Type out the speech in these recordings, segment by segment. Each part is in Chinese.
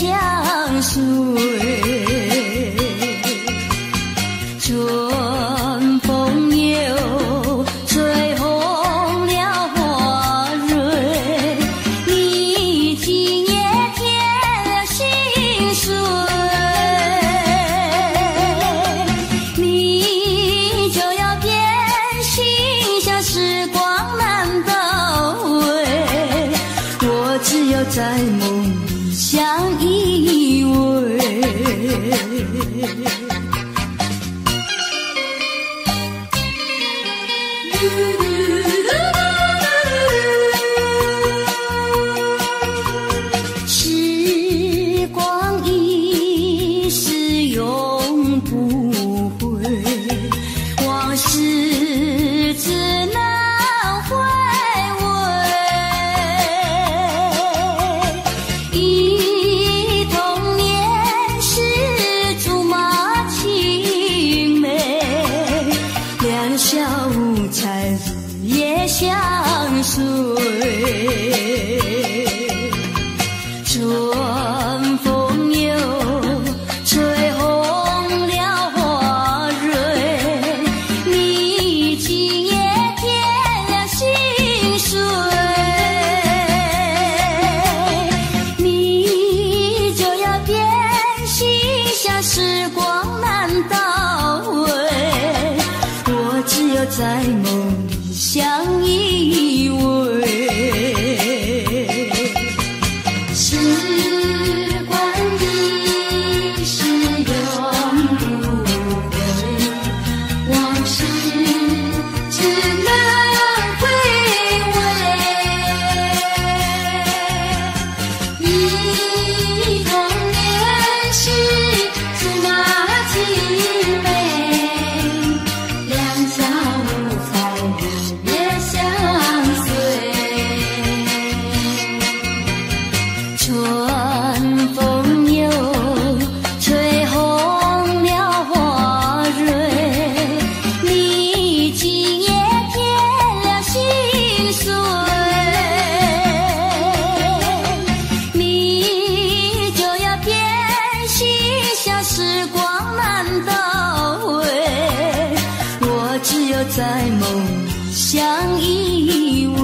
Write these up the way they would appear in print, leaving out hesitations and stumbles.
相随。春风又吹红了花蕊，你今夜添了心碎，你就要变心，像时光难倒回，我只有在梦里相依偎。时光一逝永不回，往事只能回味。忆童年时竹马青梅，两小无猜日夜相随。春风又吹红了花蕊，你今夜添了心碎，你就要变心，像时光难倒回，我只有在梦里相依偎。时光一逝永不回，往事只能回味。忆童年时竹马青梅，两小无猜日夜相随。春风又吹红了花蕊，你今夜添了心碎，你就要变心，像时光难倒回，我只有在梦里相依偎。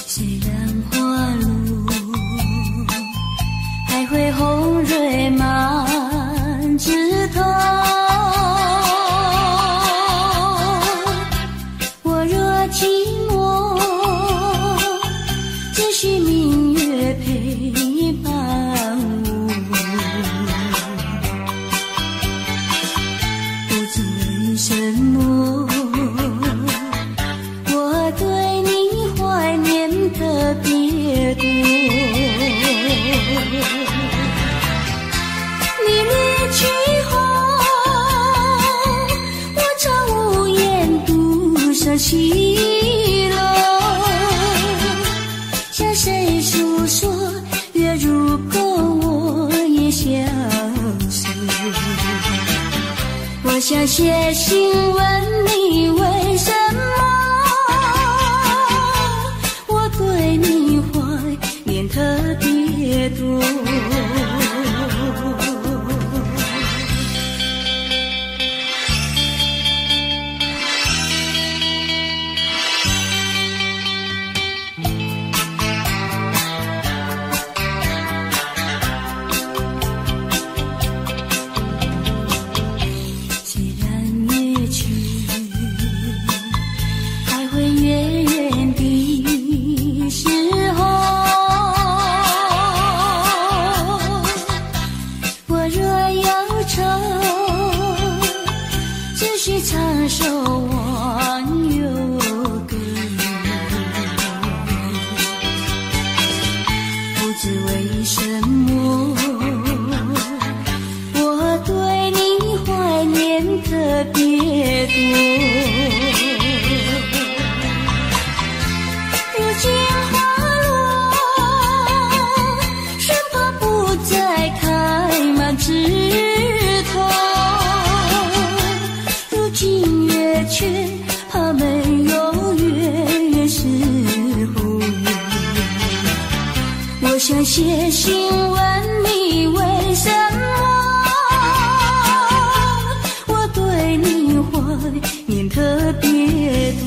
虽然花路还会红蕊满枝头，我若寂寞，只需明月陪伴我。不知为什么，我对你怀念特别多。你离去后，我常无言独上西楼，向谁诉说？月如钩，我也相随。我想写信问你为什么，我对你怀念特别多。虽然月去，还会远远的时候，我若忧愁，只需唱首忘忧歌。不知为什么，我对你怀念写信问你为什么我对你怀念特别多。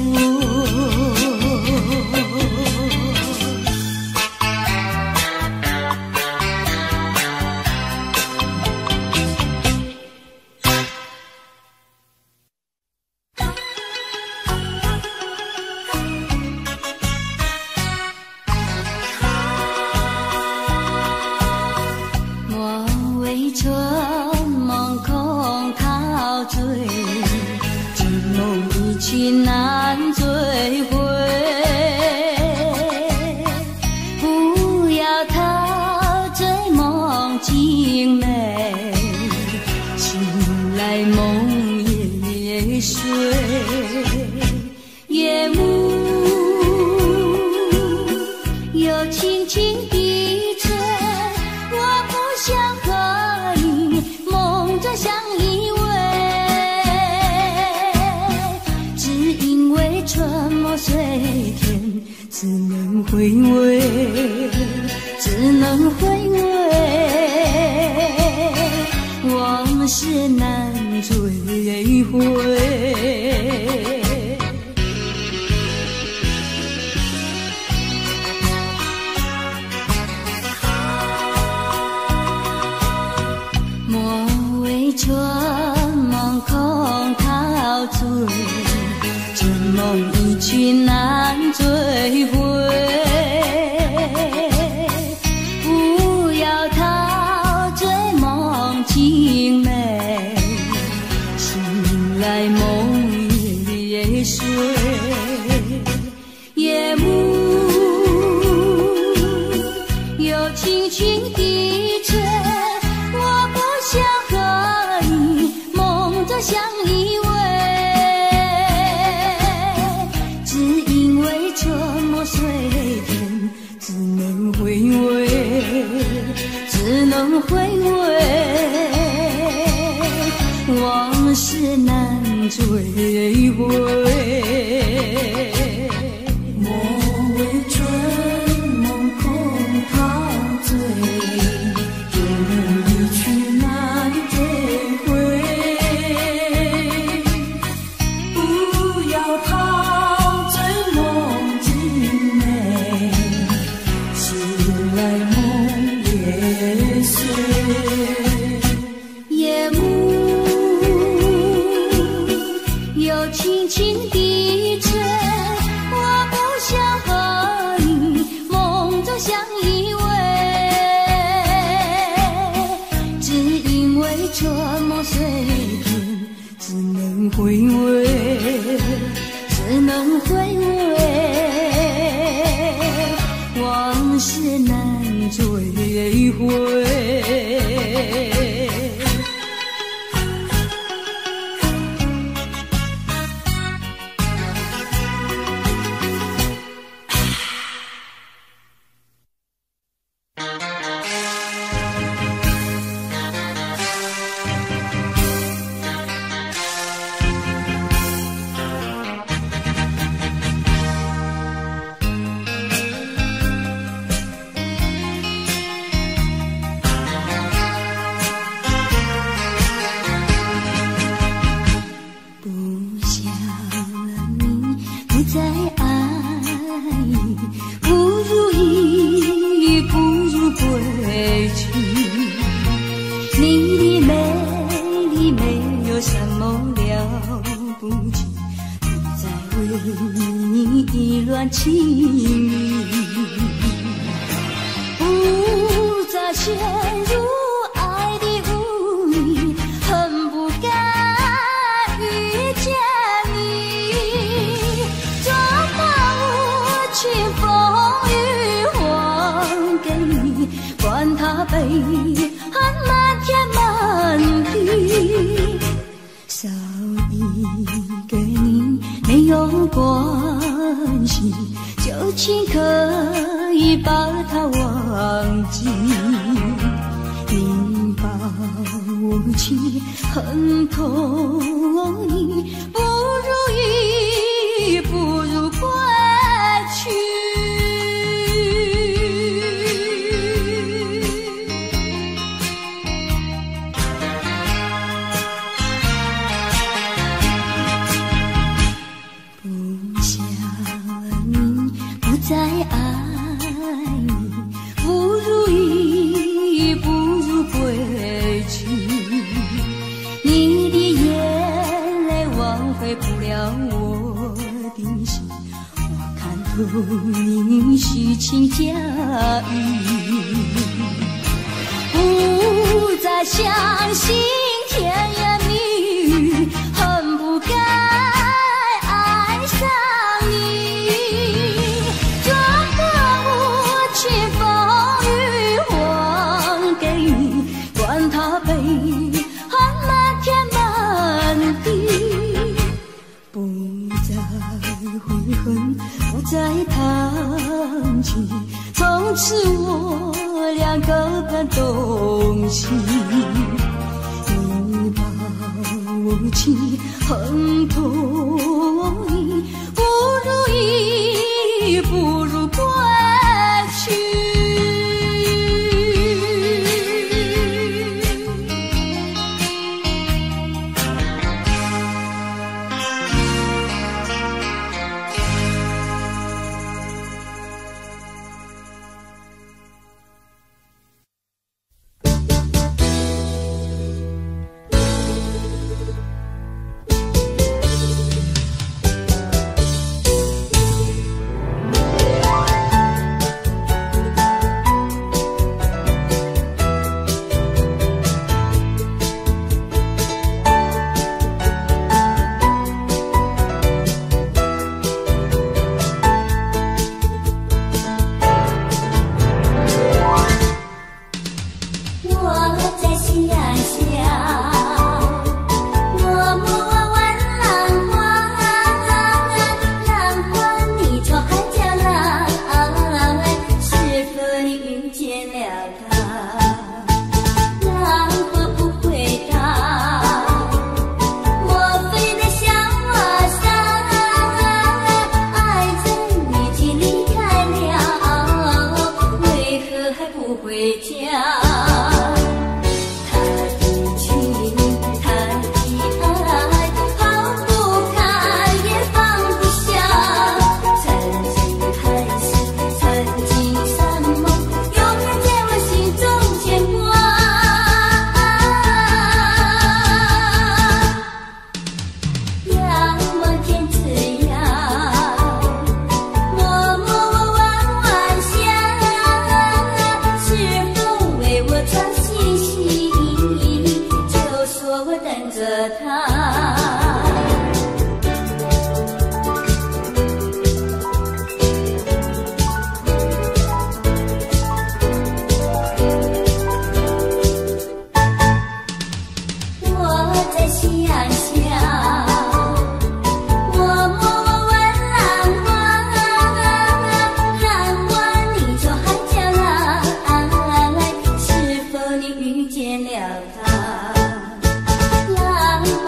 恨痛你不如意，不如归去。你虚情假意，不再相信甜言蜜语，恨不该爱上你。做个无情风雨还给你，管他悲恨漫天满地，不再悔恨，不再谈起，从此我俩各奔东西。你把我情恨透意，不如意，不如归去。遇见了他，浪花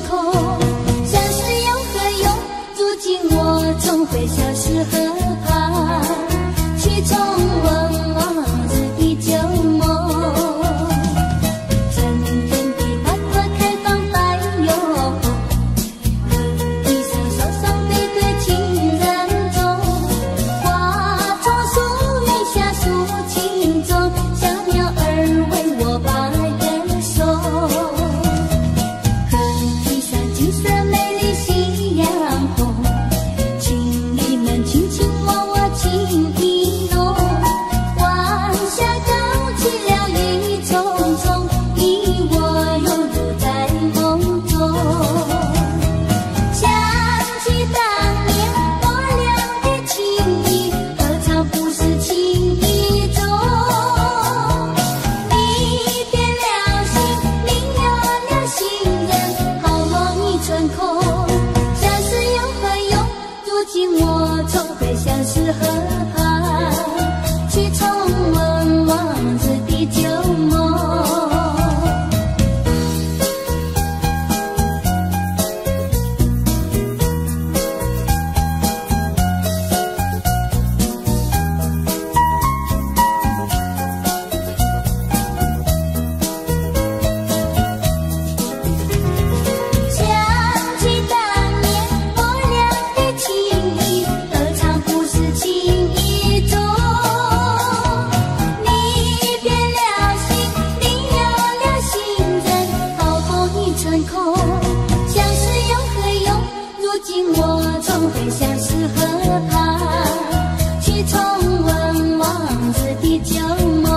空，相识又何用？如今我总会消失河畔，去重温往日的旧梦。春天的花朵开放百有红，一声手上背对情人钟，花草树荫下诉情衷，小鸟儿为我把歌颂。金色美丽夕阳红，情侣们轻轻握握情意浓，晚霞高起了雨匆匆，你我犹如在梦中。想起当年我俩的情谊，何尝不是情意中？你变了心，你有了心人，好梦已成空，相识又何用？如今我总会相识河畔，去重温往日的旧梦。想起当年我俩的情谊，何尝不是情意中？你变了心，你有了心人，好梦已成空，相识又何用？如今我总会相识河畔，去重温往日的旧梦。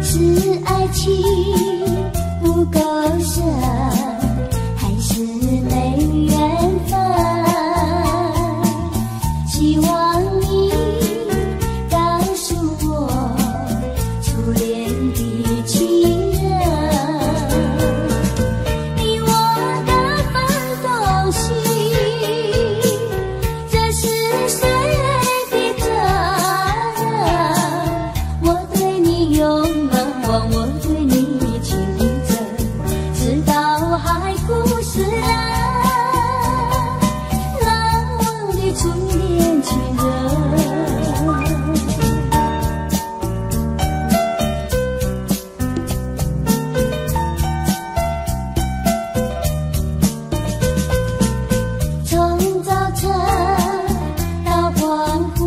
是爱情不够深，还是没缘分？希望你告诉我初恋的情人，你我的奋斗心，这是谁的责任？我对你永我对你情真，直到海枯石烂，难忘的初恋情人。从早晨到黄昏，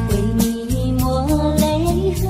为你抹泪痕。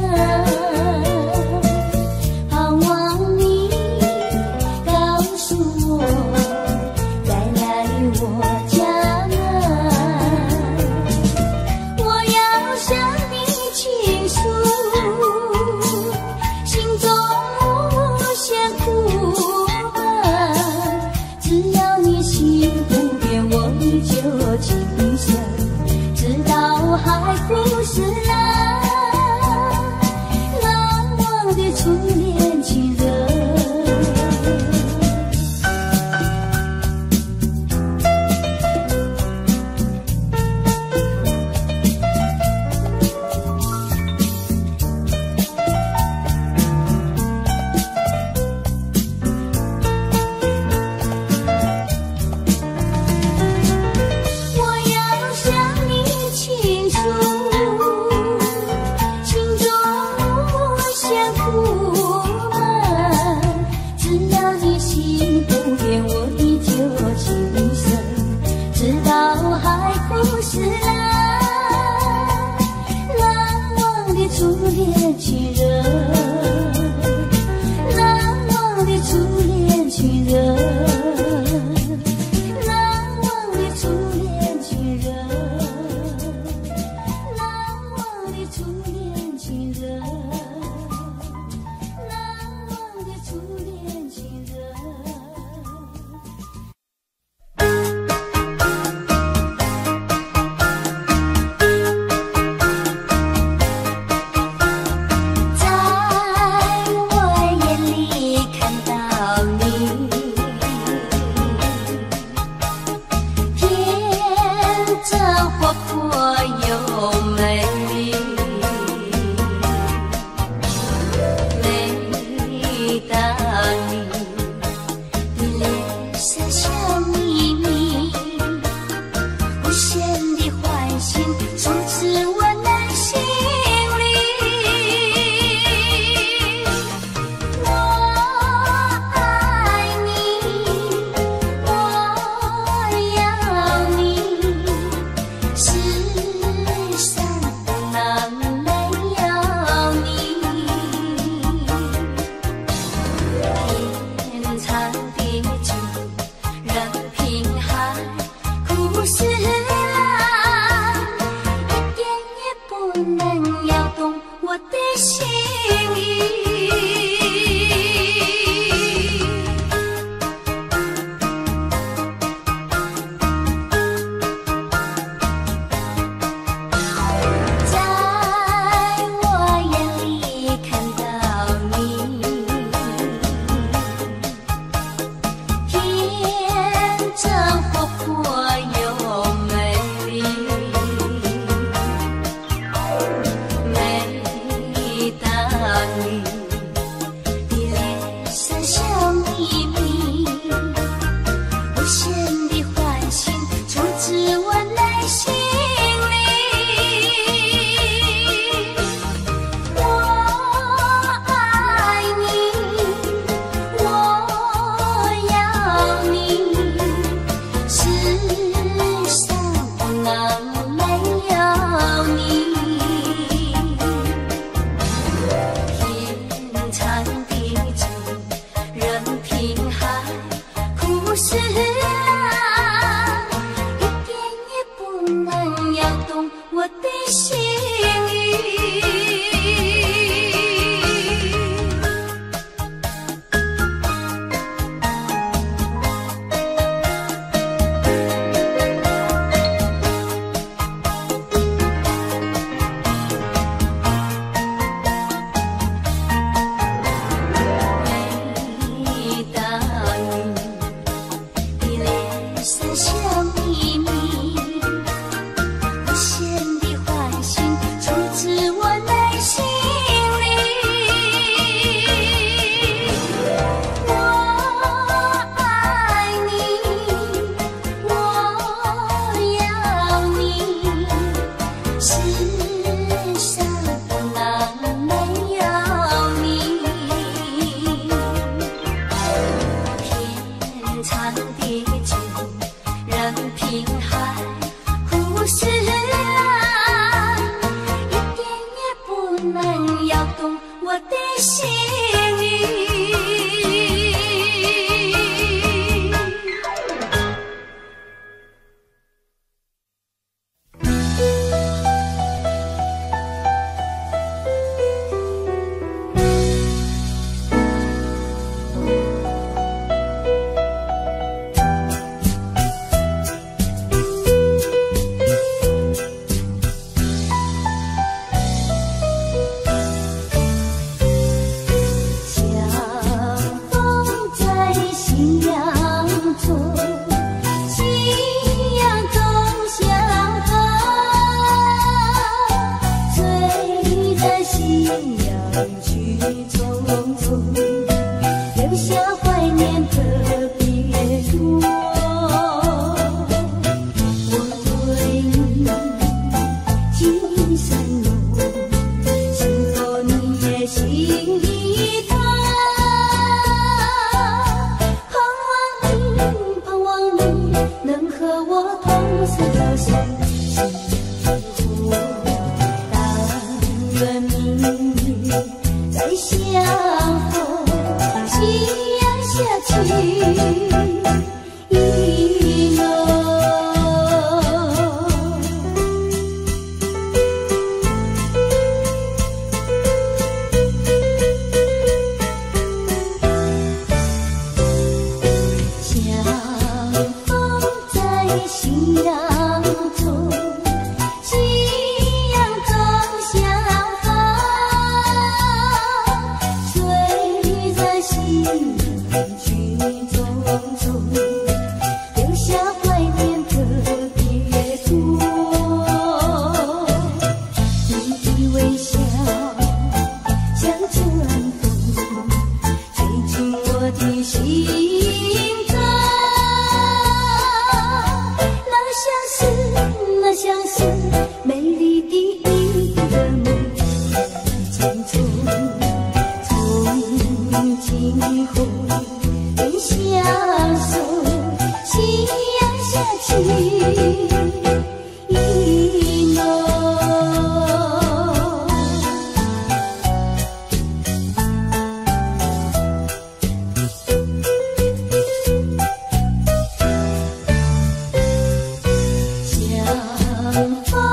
相逢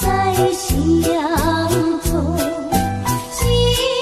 在夕阳中，夕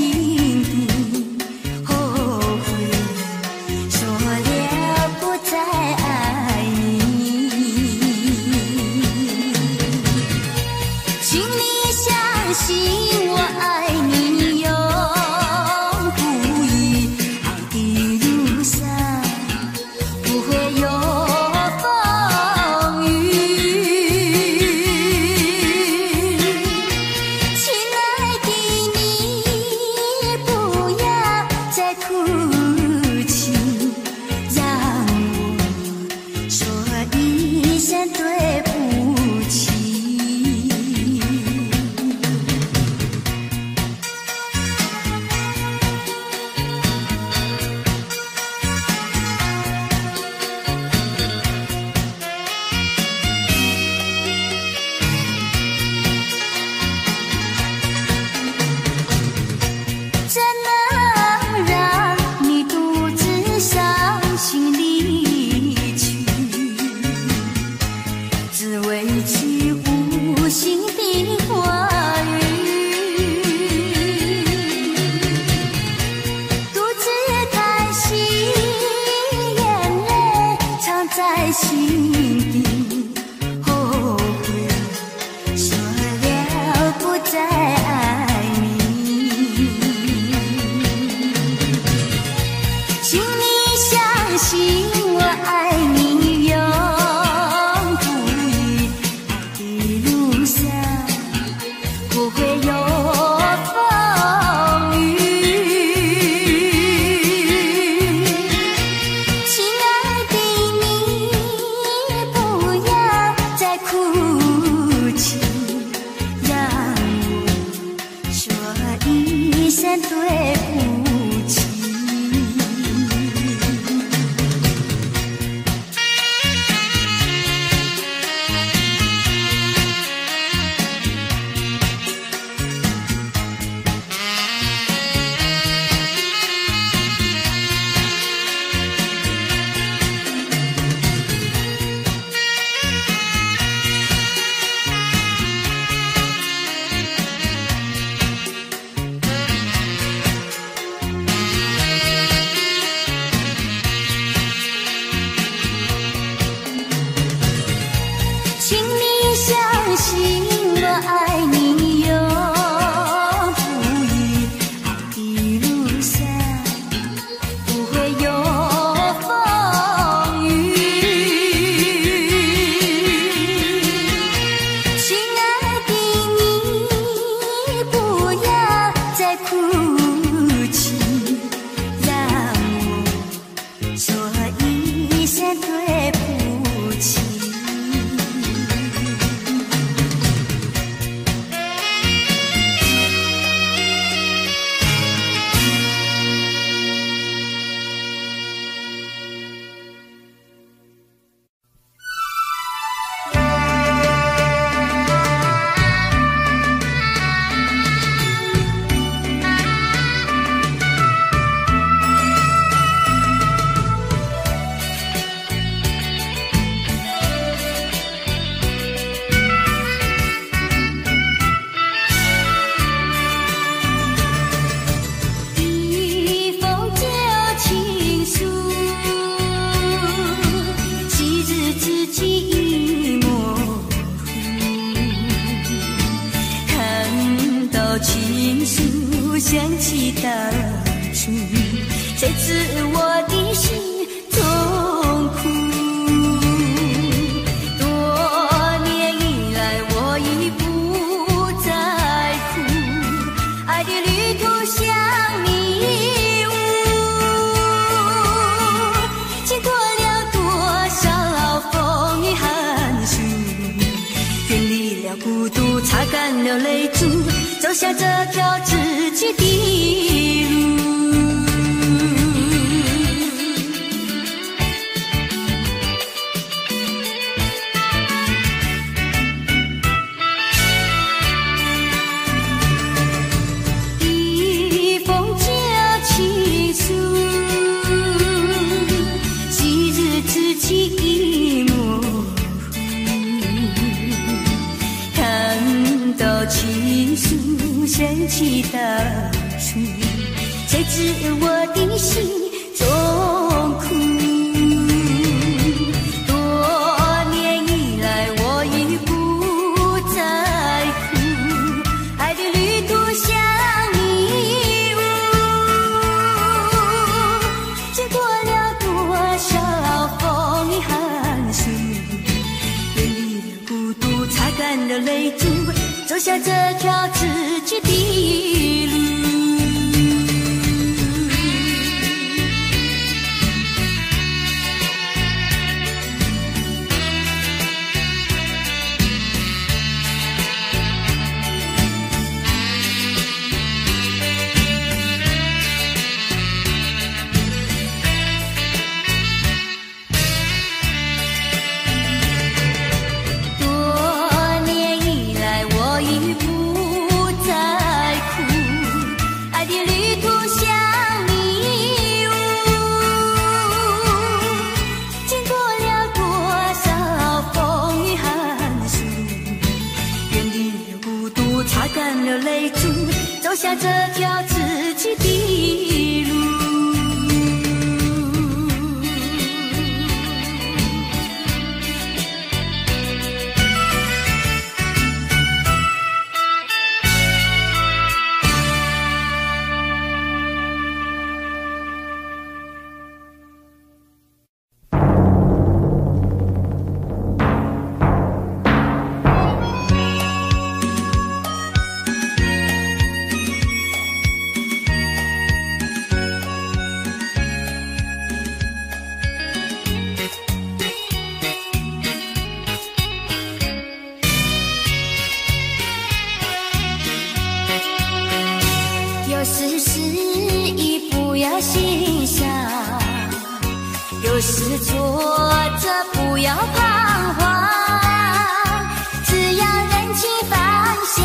心底，后悔说了不再爱你。请你相信我爱你永不移，爱的路上不会有风雨。亲爱的你，不要再哭泣，让我说一声对不起。怎能让你独自伤心离去？只为句无心的话语，独自叹息，眼泪藏在心底，后悔说了不再爱你。请你相信我爱你永不移，爱的路上不会有风雨。亲爱的你，不要再哭泣，让我说一声对不起。请你相信我爱你永不移，爱的路上不会有风雨。亲爱的你，不要再哭泣，让我说一声对不起。一封旧情书，昔日知己已模糊，看到情书想起当初，谁知我的心痛苦。多年以来我已不在乎，爱的旅途像迷雾，经过了多少风雨寒暑，远离了孤独，擦干了泪珠，走向这条自己的路。一封旧情书，昔日知己已模糊，看到情书想起当初。谁知我的心中苦。多年以来我已不再哭，爱的旅途像迷雾，经过了多少风雨寒暑，远离了孤独，擦干了泪珠，走下这条自己的路。走下这条自己的路。有时失意不要心伤，有时挫折不要彷徨，只要认清方向，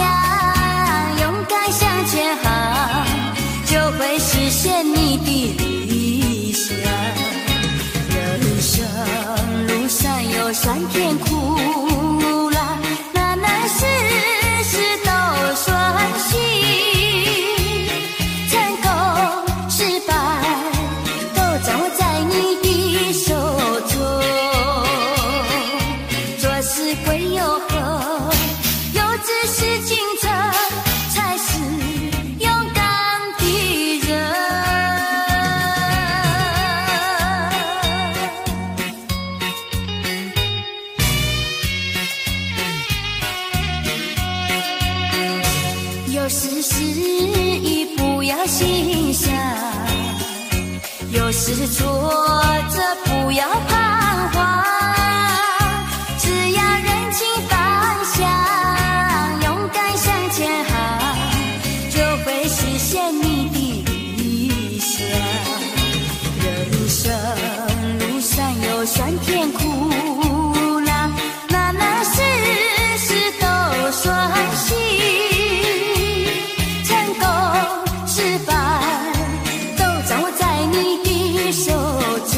勇敢向前行，就会实现你的理想。人生路上有酸甜苦辣，难难事事都顺心。有时失意不要心伤，有时挫折不要彷徨，只要认清方向，勇敢向前行，就会实现你的理想。人生路上有酸甜苦辣，难难事事都顺心。失败都掌握在你的手中。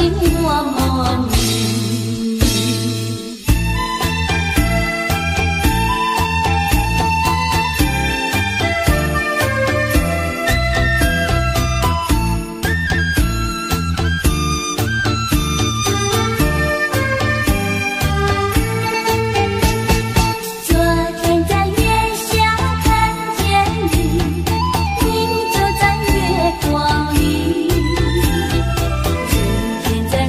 心我梦里。在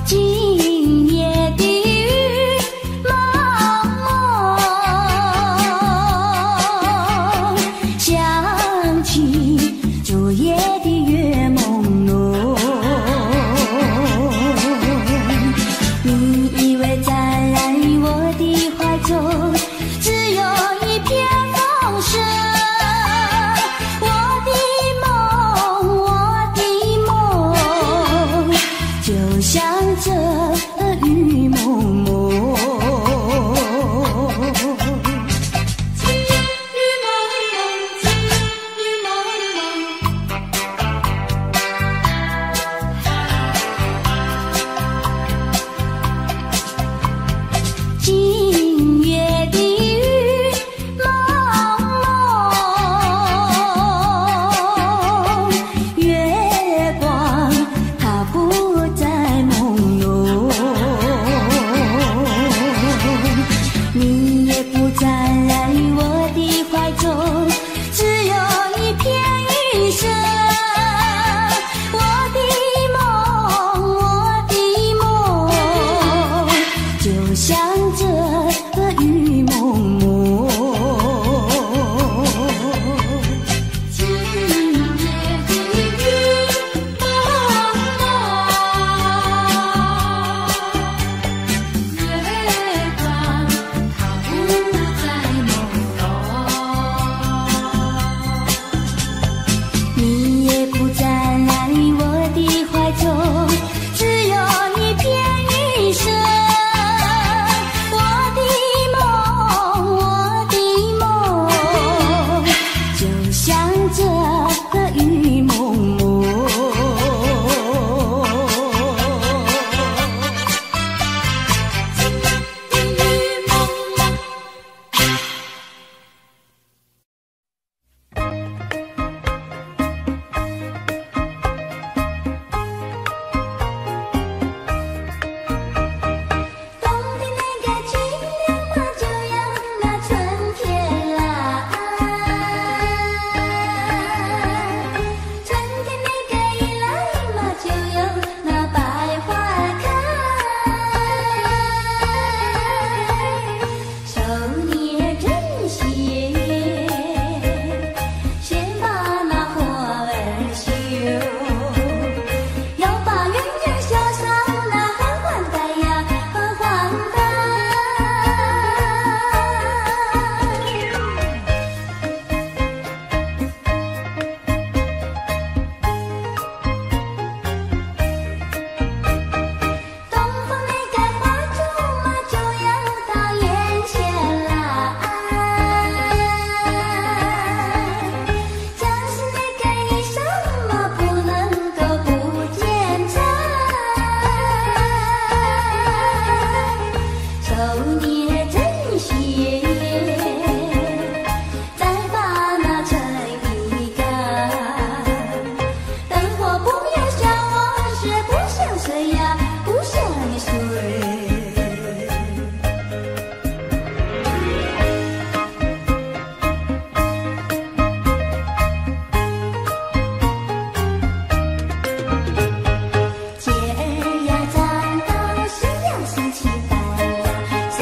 今夜的雨蒙蒙。你也不在我的怀中，只有一片云色。我的梦，就像这个雨蒙蒙。今夜的雨蒙蒙，月光它不再朦胧，你也不在我的怀中，只有一片云色。我的梦，就像这个雨蒙蒙。冬天那个清凉嘛，就像那春天啦。春天那个一来嘛，就有那百花开。手捏针线，先把那花儿绣，要把圆圆绣上那缓缓带呀，缓缓带。东方那个花烛嘛，就要到眼前啦。将是那个衣裳嘛，不能够不检查。手捏针线，再把那衬衣干。灯火不要像往事，不像水呀，不像水。节儿呀，站到夕阳升起来呀，谁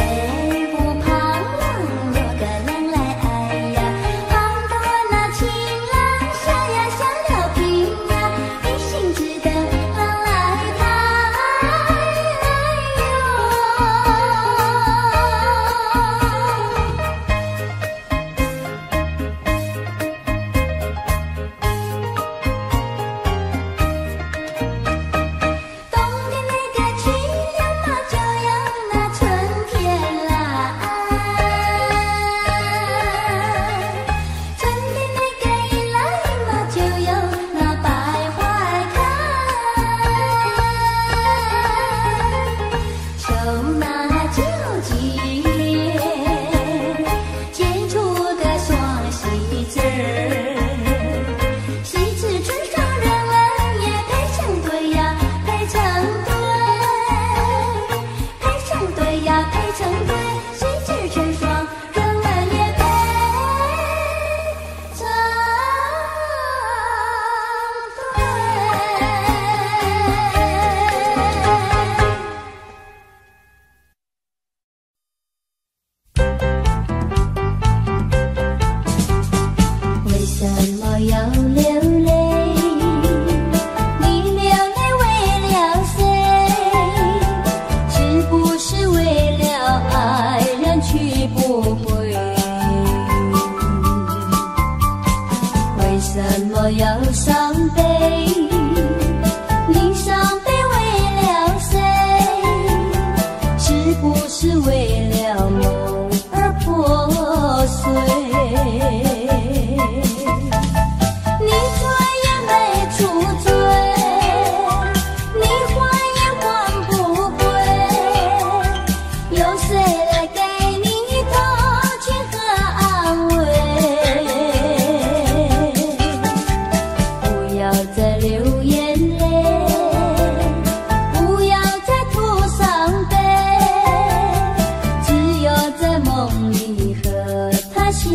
在梦里和他相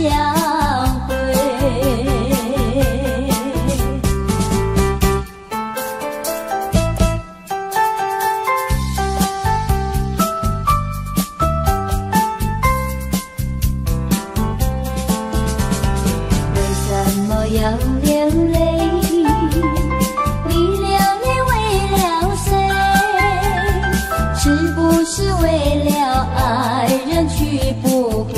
会。为什么要流泪？你流泪为了谁？是不是为了爱人去不回？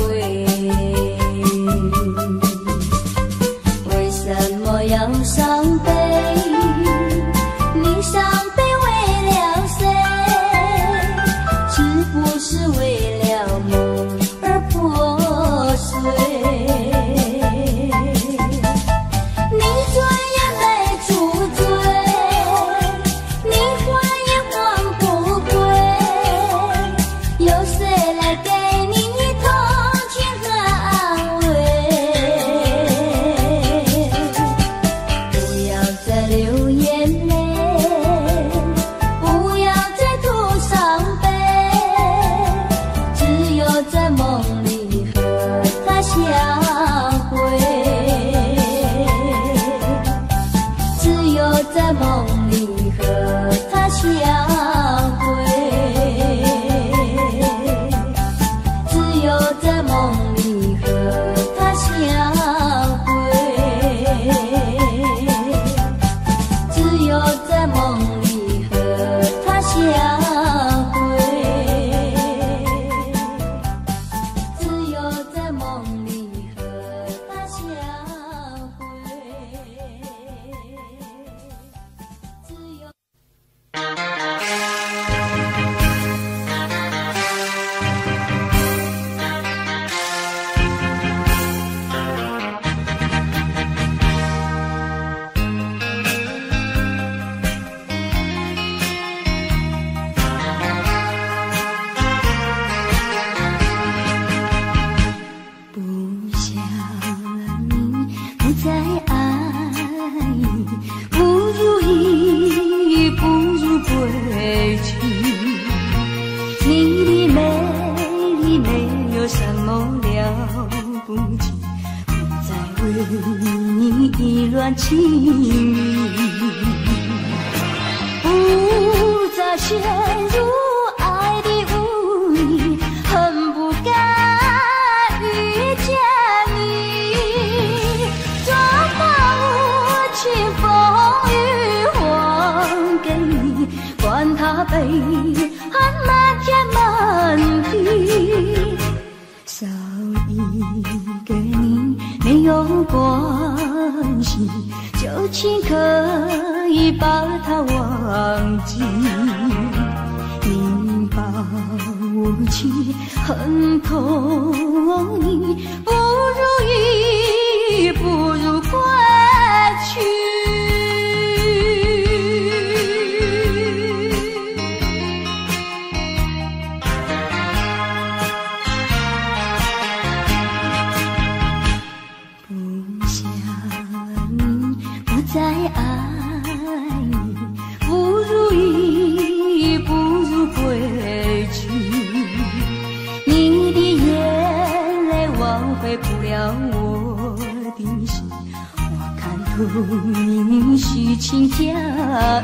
为什么要伤悲？你伤悲为了谁？是不是为了梦而破碎？你转眼没住嘴，你还也还不归，有谁来给你同情和安慰？不要再流眼泪，不要再吐伤悲，只有在梦里和他相会，只有在梦里和他相会，只有在梦里和他相会，只有在梦里和他相会，只有在梦里和他相会，只有。不想你不再爱，不如意，不如归去。你的美丽没有什么了不起，不再为你意乱情迷，不再陷入爱的污泥，恨不该遇见你，装满无情风雨还给你，管他悲恨满天满地，少一个你没有关系，就请可以把它忘记。你把无情恨透你，不如意，不如归去。不想你不再爱你，不如意，不如归去。你的眼泪挽回不了我的心，我看透你虚情假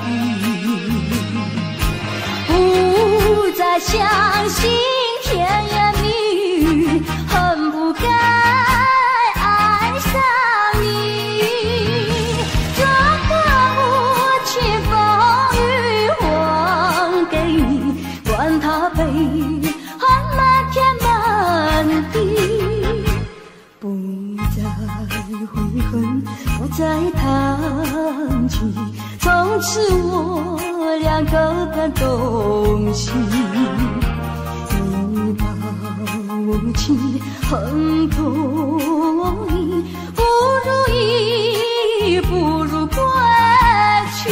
意，不再相信甜言蜜语，恨不该爱上你，装满无情风雨还给你，管他悲恨满天满地，不再悔恨，不再谈起，从此我俩各奔东西。你把无情恨透你，不如意，不如归去。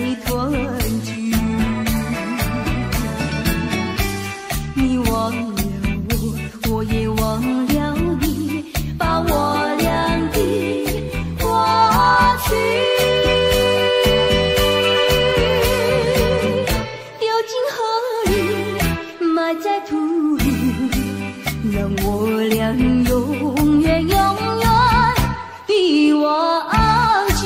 里团聚。你忘了我，我也忘了你，把我俩的过去丢进河里，埋在土里，让我俩永远永远的忘记。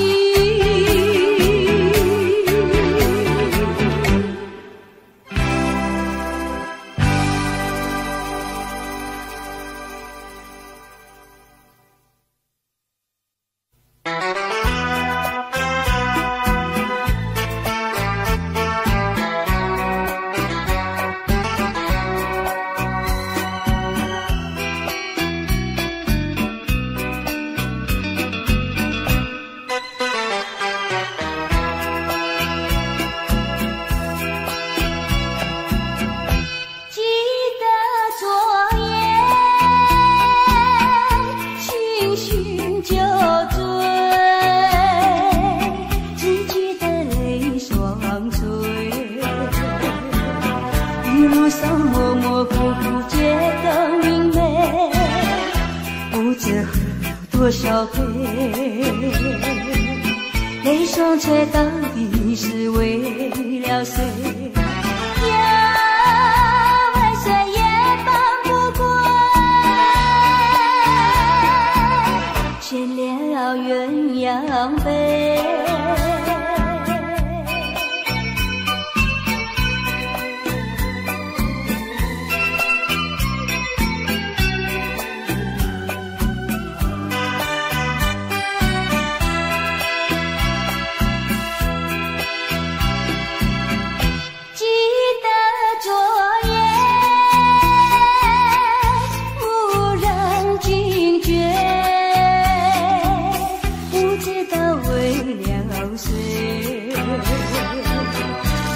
多少杯泪双却到底是为了谁？呀，为谁也放不过，牵了鸳鸯杯。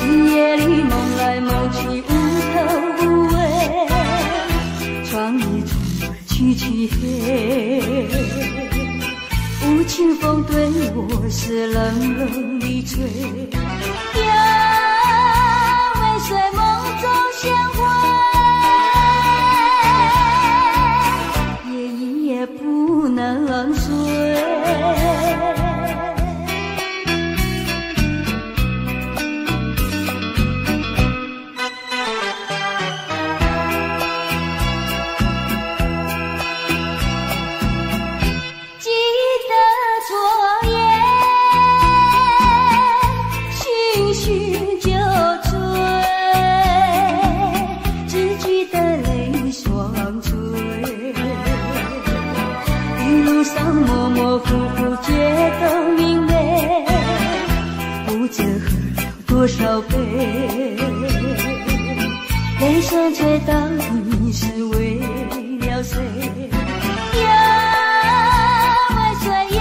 夜里梦来梦去无头无尾，窗里充满凄凄黑，无情风对我是冷冷的吹。呀，为谁梦中相会，夜一夜不能睡。模模糊糊觉得明媚，不知喝了多少杯，泪双却到底是为了谁？呀，为谁也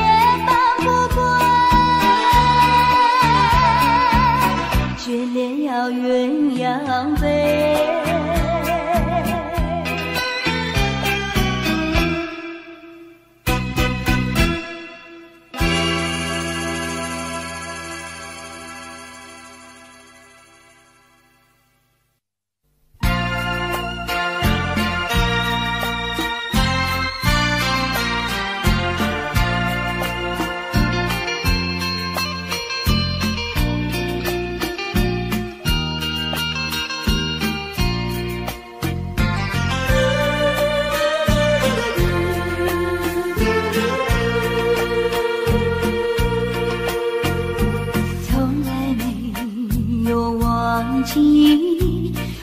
放不过，却恋了鸳鸯杯。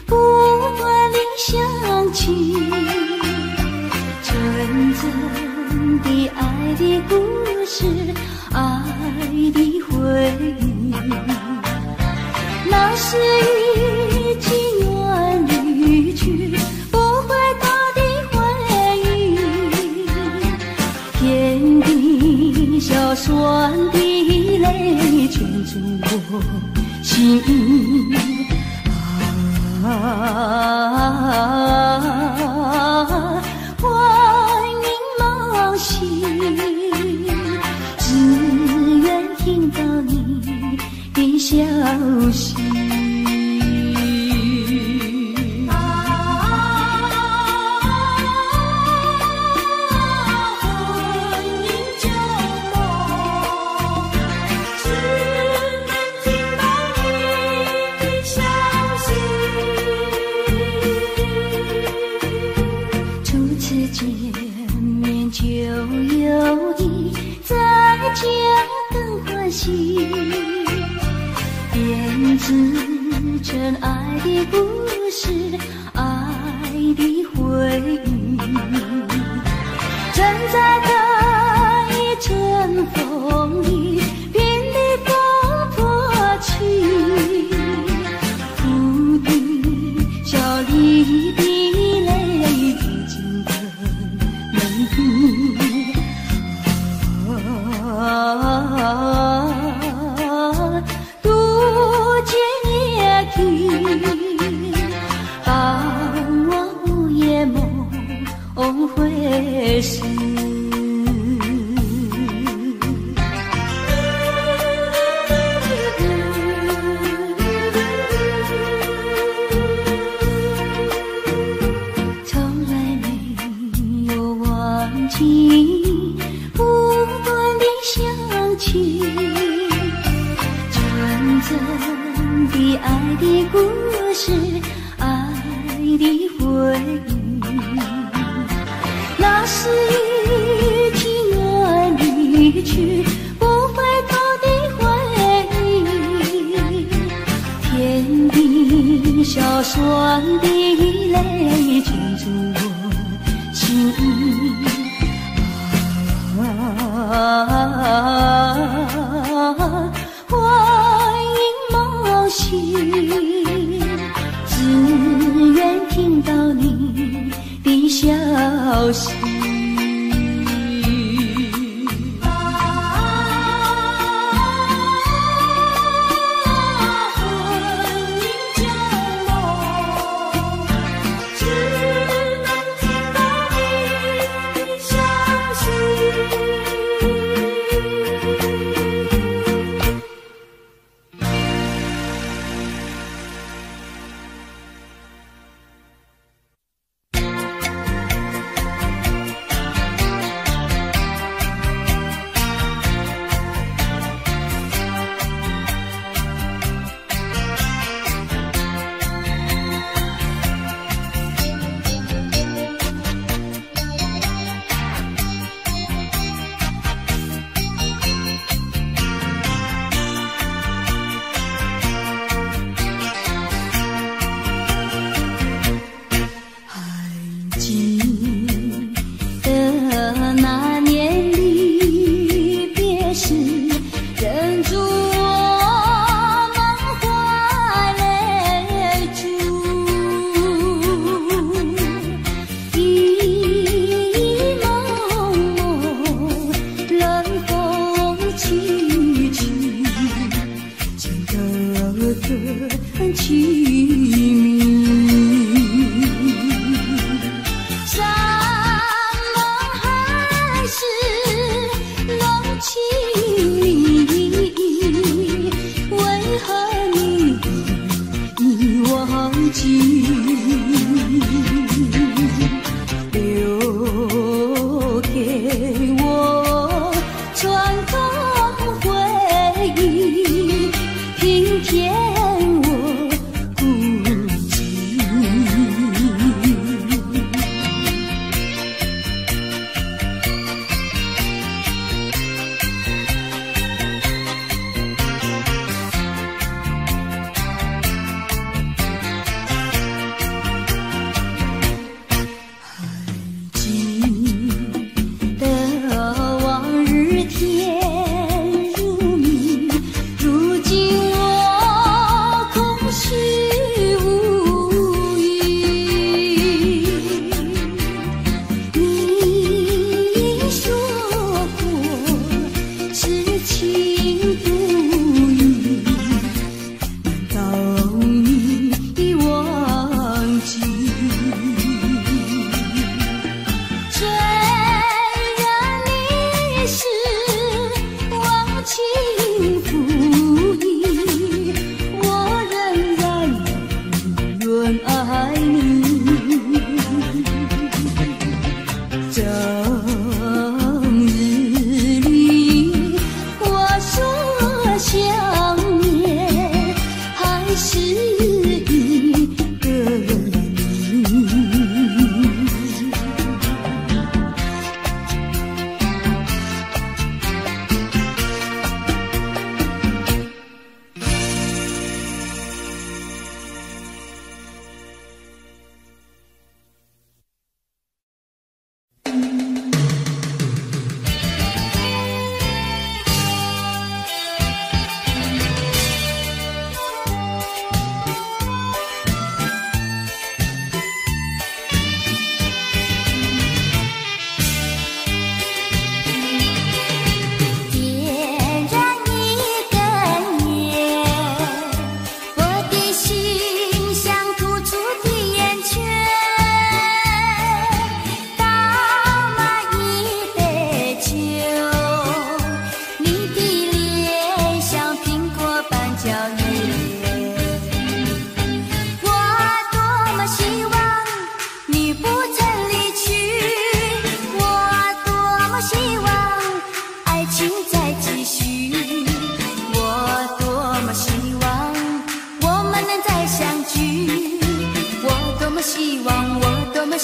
不断地想起纯真的爱的故事，爱的回忆，那是已经远离去不回头的回忆，天地小酸的泪圈住我心幻影梦醒，只愿听到你的消息。编织成爱的故事，爱的回忆，正在等一阵风里，濒临风破去，哭的笑里的泪滴进的门户。把我午夜梦回事。从来没有忘记不断的想起，纯真的爱的故事，爱的回忆，那是一起远离去不回头的回忆，甜的小酸的泪浸住我心意。欢迎梦醒，只愿听到你的消息。天如明，如今我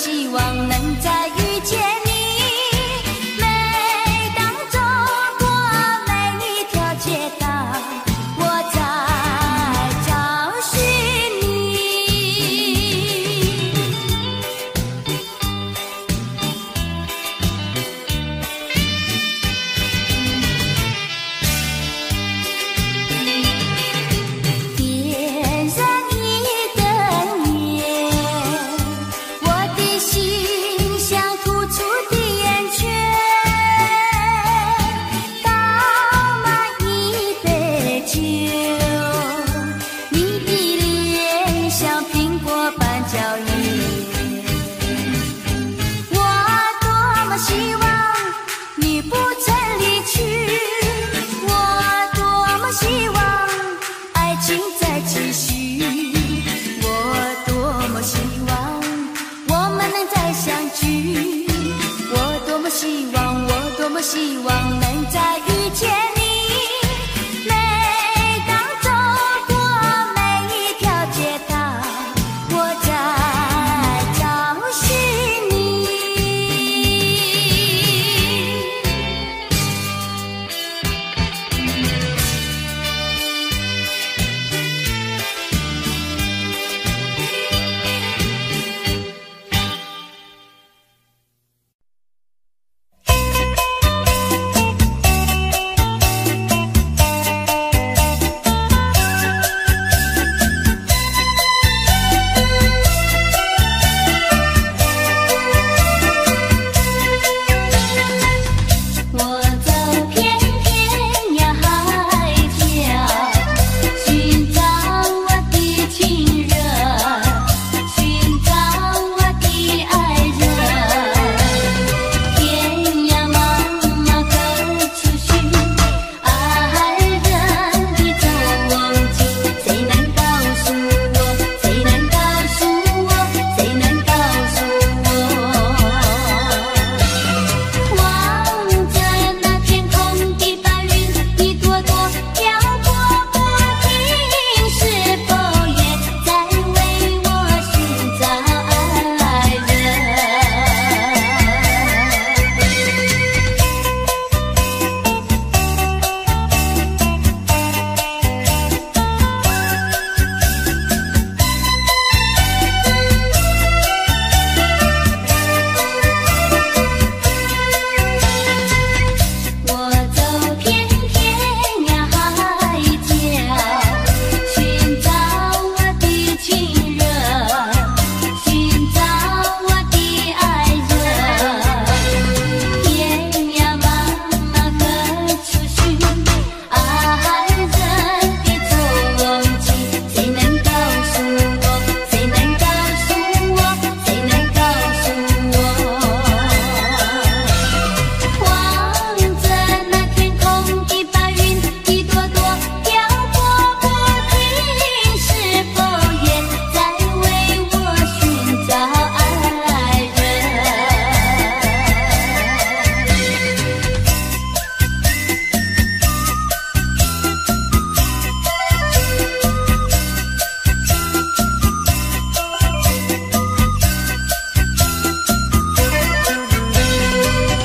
希望能再遇见你。每当走过每一条街道，我在找寻你。点燃一灯烟，我的心像突出的烟圈，倒满一杯酒，你的脸像苹果般娇艳。我多么希望你不曾离去，我多么希望爱情再继续，我多么希望我们能再相聚，我多么希望，我多么希望能再遇见你。每当走过每一条街道，我在找寻你。我走遍天涯海角，寻找我的情人，寻找我的爱人。天涯茫茫何处寻？爱人的踪迹，谁能告诉我？谁能告诉我？谁能告诉我？望着那天空的白云一朵朵飘过不停，是否也在为我寻找爱人？我走遍天涯海角，寻找我的情人，寻找我的爱人。天涯茫茫何处寻？爱人的踪迹，谁能告诉我？谁能告诉我？谁能告诉我？望着那天空的白云一朵朵飘过不停，是否也在为我寻找爱人？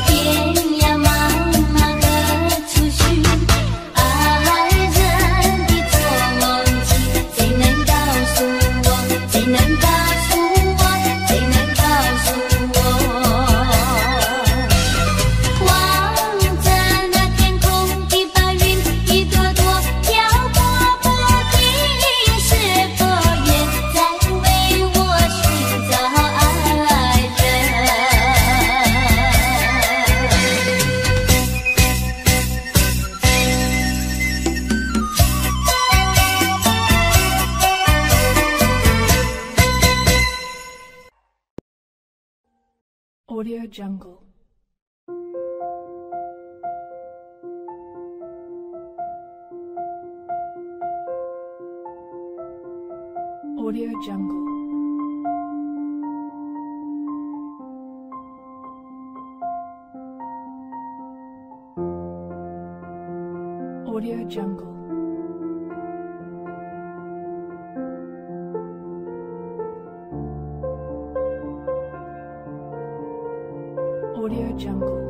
天涯茫茫何处寻？爱人的踪迹，谁能告诉我？谁能告诉我？谁能告诉我？望着那天空的白云一朵朵飘过不停，是否也在为我寻找爱人？Audio Jungle. Audio Jungle. Audio Jungle. Jungle.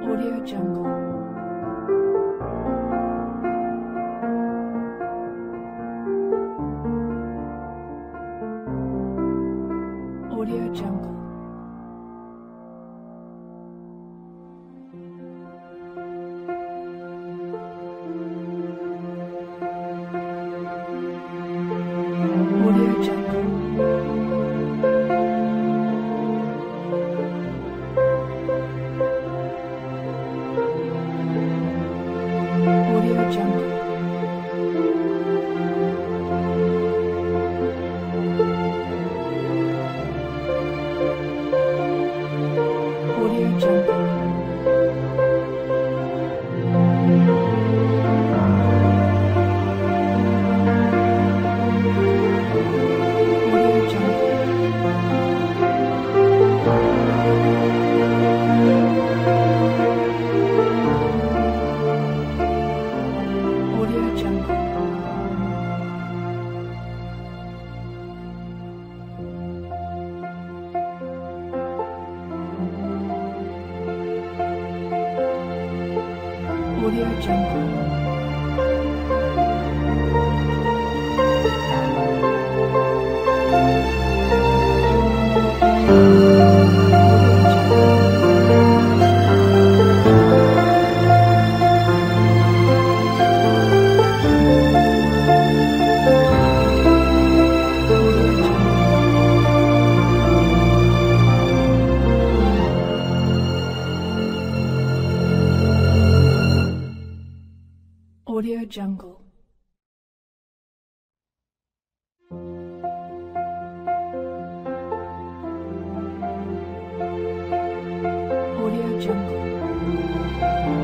Audio Jungle. Audio Jungle. Audio Jungle. Audio Jungle. Audio Jungle. Audio Jungle. Audio Jungle. Audio Jungle. Audio Jungle. Audio Jungle.